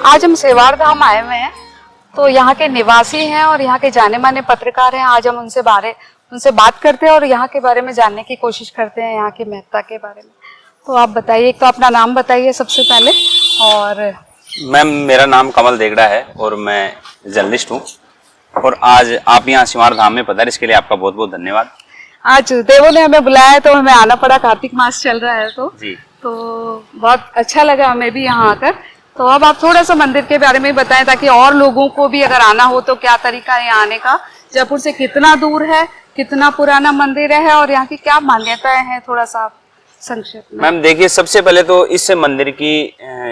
आज हम सेवाड़ धाम आए हुए हैं, तो यहाँ के निवासी हैं और यहाँ के जाने माने पत्रकार हैं। आज हम उनसे बात करते हैं और यहाँ के बारे में जानने की कोशिश करते हैं, यहाँ की महत्ता के बारे में। तो आप बताइए, एक तो अपना नाम बताइए सबसे पहले। और मैम, मेरा नाम कमल देगड़ा है और मैं जर्नलिस्ट हूँ। और आज आप यहाँ सिवाड़ धाम में पधारे, इसके लिए आपका बहुत बहुत धन्यवाद। आज देवों ने हमें बुलाया तो हमें आना पड़ा, कार्तिक मास चल रहा है जी। तो बहुत अच्छा लगा हमें भी यहाँ आकर। तो अब आप थोड़ा सा मंदिर के बारे में बताएं, ताकि और लोगों को भी अगर आना हो तो क्या तरीका है यहाँ आने का, जयपुर से कितना दूर है, कितना पुराना मंदिर है और यहाँ की क्या मान्यताएं हैं, थोड़ा सा आप संक्षेप में। मैम देखिए, सबसे पहले तो इस मंदिर की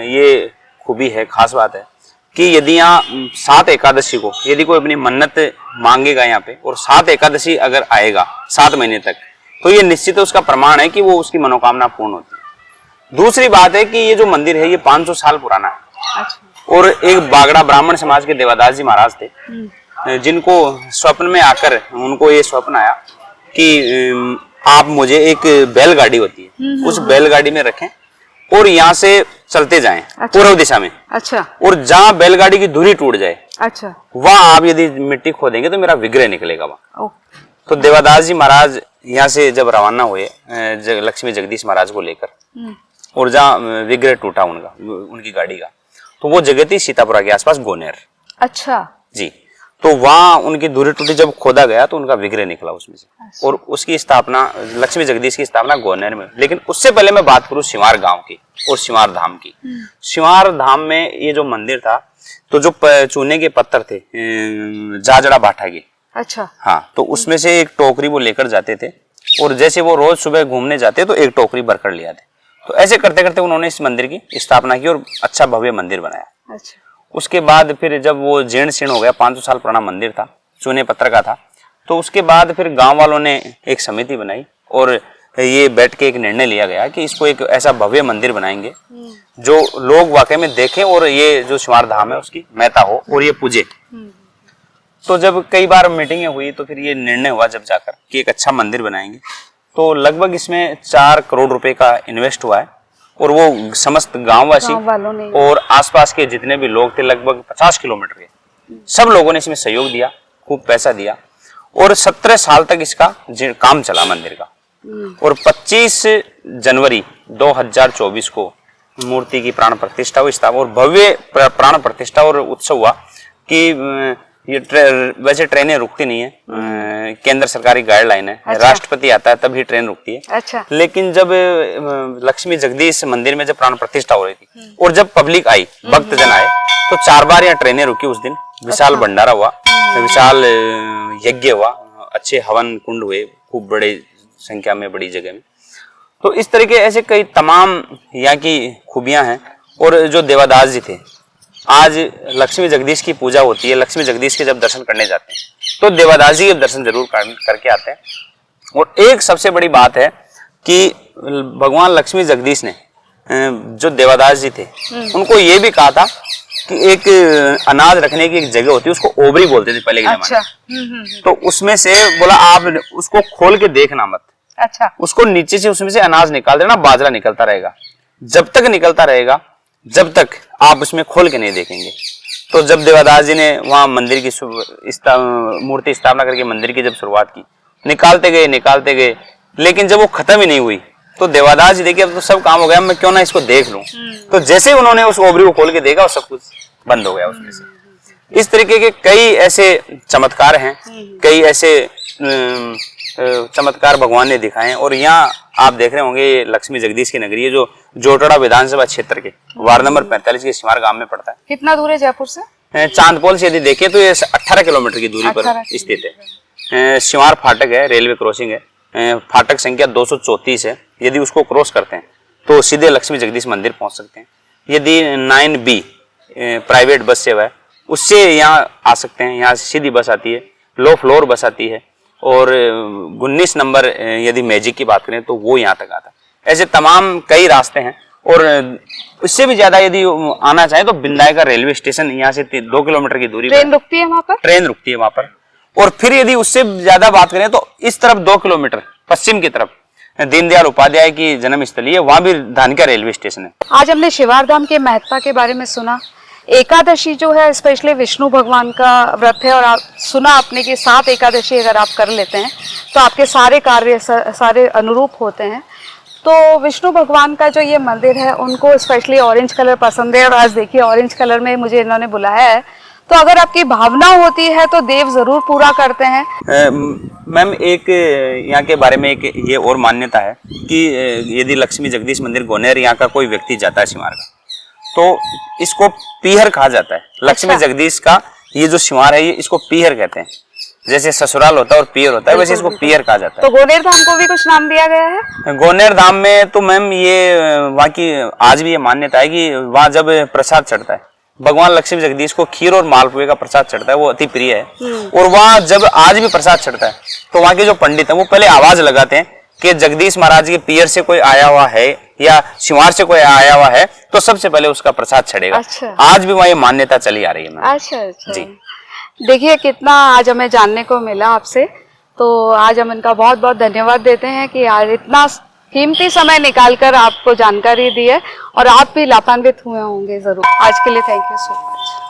ये खूबी है, खास बात है कि यदि यहाँ 7 एकादशी को यदि कोई अपनी मन्नत मांगेगा यहाँ पे और 7 एकादशी अगर आएगा 7 महीने तक, तो ये निश्चित उसका प्रमाण है कि वो उसकी मनोकामना पूर्ण होती है। दूसरी बात है कि ये जो मंदिर है ये 500 साल पुराना है। अच्छा। और एक बागड़ा ब्राह्मण समाज के देवादास जी महाराज थे, जिनको स्वप्न में आकर उनको ये स्वप्न आया कि आप मुझे एक बैलगाड़ी होती है, उस बैलगाड़ी में रखें और यहाँ से चलते जाएं। अच्छा। पूर्व दिशा में। अच्छा। और जहाँ बैलगाड़ी की धुरी टूट जाए, अच्छा, वहाँ आप यदि मिट्टी खोदेंगे तो मेरा विग्रह निकलेगा वहाँ। तो देवादास जी महाराज यहाँ से जब रवाना हुए लक्ष्मी जगदीश महाराज को लेकर, और जहाँ विग्रह टूटा उनकी गाड़ी का, तो वो जगह थी सीतापुरा के आसपास गोनेर। अच्छा जी। तो वहाँ उनकी धुरी टूटी, जब खोदा गया तो उनका विग्रह निकला उसमें से। अच्छा। और उसकी स्थापना, लक्ष्मी जगदीश की स्थापना गोनेर में। लेकिन उससे पहले मैं बात करूँ सिवाड़ गांव की और सिवाड़ धाम की। सिवाड़ धाम में ये जो मंदिर था, तो जो चूने के पत्थर थे जाजड़ा भाटा के। अच्छा। हाँ, तो उसमें से एक टोकरी वो लेकर जाते थे और जैसे वो रोज सुबह घूमने जाते तो एक टोकरी भरकर ले आते। तो ऐसे करते करते उन्होंने इस मंदिर की स्थापना की और अच्छा भव्य मंदिर बनाया। अच्छा। उसके बाद फिर जब वो जीर्ण शीर्ण हो गया, 500 साल पुराना मंदिर था, चूने पत्थर का था, तो उसके बाद फिर गांव वालों ने एक समिति बनाई और ये बैठ के एक निर्णय लिया गया कि इसको एक ऐसा भव्य मंदिर बनाएंगे जो लोग वाकई में देखें और ये जो सिवाड़ धाम है उसकी महत्ता हो और ये पूजे। तो जब कई बार मीटिंगें हुई तो फिर ये निर्णय हुआ जब जाकर कि एक अच्छा मंदिर बनाएंगे। तो लगभग इसमें 4 करोड़ रुपए का इन्वेस्ट हुआ है और वो समस्त गांववासी और आसपास के जितने भी लोग थे, लगभग 50 किलोमीटर के, सब लोगों ने इसमें सहयोग दिया, खूब पैसा दिया और 17 साल तक इसका काम चला मंदिर का। और 25 जनवरी 2024 को मूर्ति की प्राण प्रतिष्ठा हुई, और भव्य प्राण प्रतिष्ठा और उत्सव हुआ कि ये वैसे ट्रेनें रुकती नहीं है, केंद्र सरकारी गाइडलाइन है। अच्छा। राष्ट्रपति आता है तभी ट्रेन रुकती है। अच्छा। लेकिन जब लक्ष्मी जगदीश मंदिर में जब प्राण प्रतिष्ठा हो रही थी और जब पब्लिक आई, भक्तजन आए, तो 4 बार यहाँ ट्रेनें रुकी उस दिन। विशाल भंडारा हुआ, विशाल यज्ञ हुआ, अच्छे हवन कुंड हुए खूब बड़े संख्या में, बड़ी जगह में। तो इस तरह के ऐसे कई तमाम यहाँ की खूबियां हैं। और जो देवादास जी थे, आज लक्ष्मी जगदीश की पूजा होती है, लक्ष्मी जगदीश के जब दर्शन करने जाते हैं तो देवादास जी के दर्शन जरूर करके आते हैं। और एक सबसे बड़ी बात है कि भगवान लक्ष्मी जगदीश ने जो देवादास जी थे उनको ये भी कहा था कि एक अनाज रखने की एक जगह होती है, उसको ओबरी बोलते थे पहले के जमाने में। तो उसमें से बोला आप उसको खोल के देखना मत। अच्छा। उसको नीचे से उसमें से अनाज निकाल देना, बाजरा निकलता रहेगा, जब तक निकलता रहेगा जब तक आप उसमें खोल के नहीं देखेंगे। तो जब देवादास जी ने वहां मंदिर की मूर्ति स्थापना करके मंदिर की जब शुरुआत की, निकालते गए, लेकिन जब वो खत्म ही नहीं हुई तो देवादास जी देखिए अब तो सब काम हो गया, मैं क्यों ना इसको देख लूं। तो जैसे ही उन्होंने उस ओबरी को खोल के देखा और सब कुछ बंद हो गया उसमें से। इस तरीके के कई ऐसे चमत्कार हैं, कई ऐसे चमत्कार भगवान ने दिखाए। और यहाँ आप देख रहे होंगे ये लक्ष्मी जगदीश की नगरी है, जो जोटड़ा विधानसभा क्षेत्र के वार्ड नंबर 45 के सिवाड़ गांव में पड़ता है। कितना दूर है जयपुर से? चांदपोल से यदि देखें तो ये 18 किलोमीटर की दूरी पर स्थित है। सिवाड़ फाटक है, रेलवे क्रॉसिंग है, फाटक संख्या 234 है। यदि उसको क्रॉस करते हैं तो सीधे लक्ष्मी जगदीश मंदिर पहुंच सकते हैं। यदि 9B प्राइवेट बस सेवा है उससे यहाँ आ सकते हैं, यहाँ सीधी बस आती है, लो फ्लोर बस आती है। और 19 नंबर यदि मैजिक की बात करें तो वो यहाँ तक आता है। ऐसे तमाम कई रास्ते हैं। और इससे भी ज्यादा यदि आना चाहे तो बिंदाई का रेलवे स्टेशन यहाँ से 2 किलोमीटर की दूरी पर ट्रेन रुकती है वहाँ पर। ट्रेन रुकती है वहाँ पर। और फिर यदि उससे ज्यादा बात करें तो इस तरफ 2 किलोमीटर पश्चिम की तरफ दीनदयाल उपाध्याय की जन्मस्थली है, वहाँ भी धानक्या रेलवे स्टेशन है। आज हमने सिवाड़ धाम के महत्ता के बारे में सुना, एकादशी जो है स्पेशली विष्णु भगवान का व्रत है, और आप सुना आपने कि 7 एकादशी अगर आप कर लेते हैं तो आपके सारे कार्य सारे अनुरूप होते हैं। तो विष्णु भगवान का जो ये मंदिर है उनको स्पेशली ऑरेंज कलर पसंद है, और आज देखिए ऑरेंज कलर में मुझे इन्होंने बुलाया है। तो अगर आपकी भावना होती है तो देव जरूर पूरा करते हैं। मैम एक यहाँ के बारे में एक ये और मान्यता है कि यदि लक्ष्मी जगदीश मंदिर गोनेर यहाँ का कोई व्यक्ति जाता है सिमार का, तो इसको पीहर कहा जाता है। लक्ष्मी जगदीश का ये जो सिमार है ये इसको पीहर कहते हैं। जैसे ससुराल होता है और पीहर होता है, वैसे इसको पीहर कहा जाता है। तो गोनेर धाम को भी कुछ नाम दिया गया है? गोनेर धाम में तो मैम ये वहाँ की आज भी ये मान्यता है कि वहाँ जब प्रसाद चढ़ता है, भगवान लक्ष्मी जगदीश को खीर और मालपुए का प्रसाद चढ़ता है, वो अति प्रिय है। और वहाँ जब आज भी प्रसाद चढ़ता है तो वहाँ के जो पंडित हैं वो पहले आवाज लगाते हैं कि जगदीश महाराज के पीहर से कोई आया हुआ है या सिवार से कोई आया हुआ है तो सबसे पहले उसका प्रसाद चढ़ेगा। अच्छा। आज भी वहाँ ये मान्यता चली आ रही है मैम। अच्छा जी। देखिए कितना आज हमें जानने को मिला आपसे, तो आज हम इनका बहुत बहुत धन्यवाद देते हैं कि आज इतना कीमती समय निकालकर आपको जानकारी दी है, और आप भी लाभान्वित हुए होंगे जरूर। आज के लिए थैंक यू सो मच।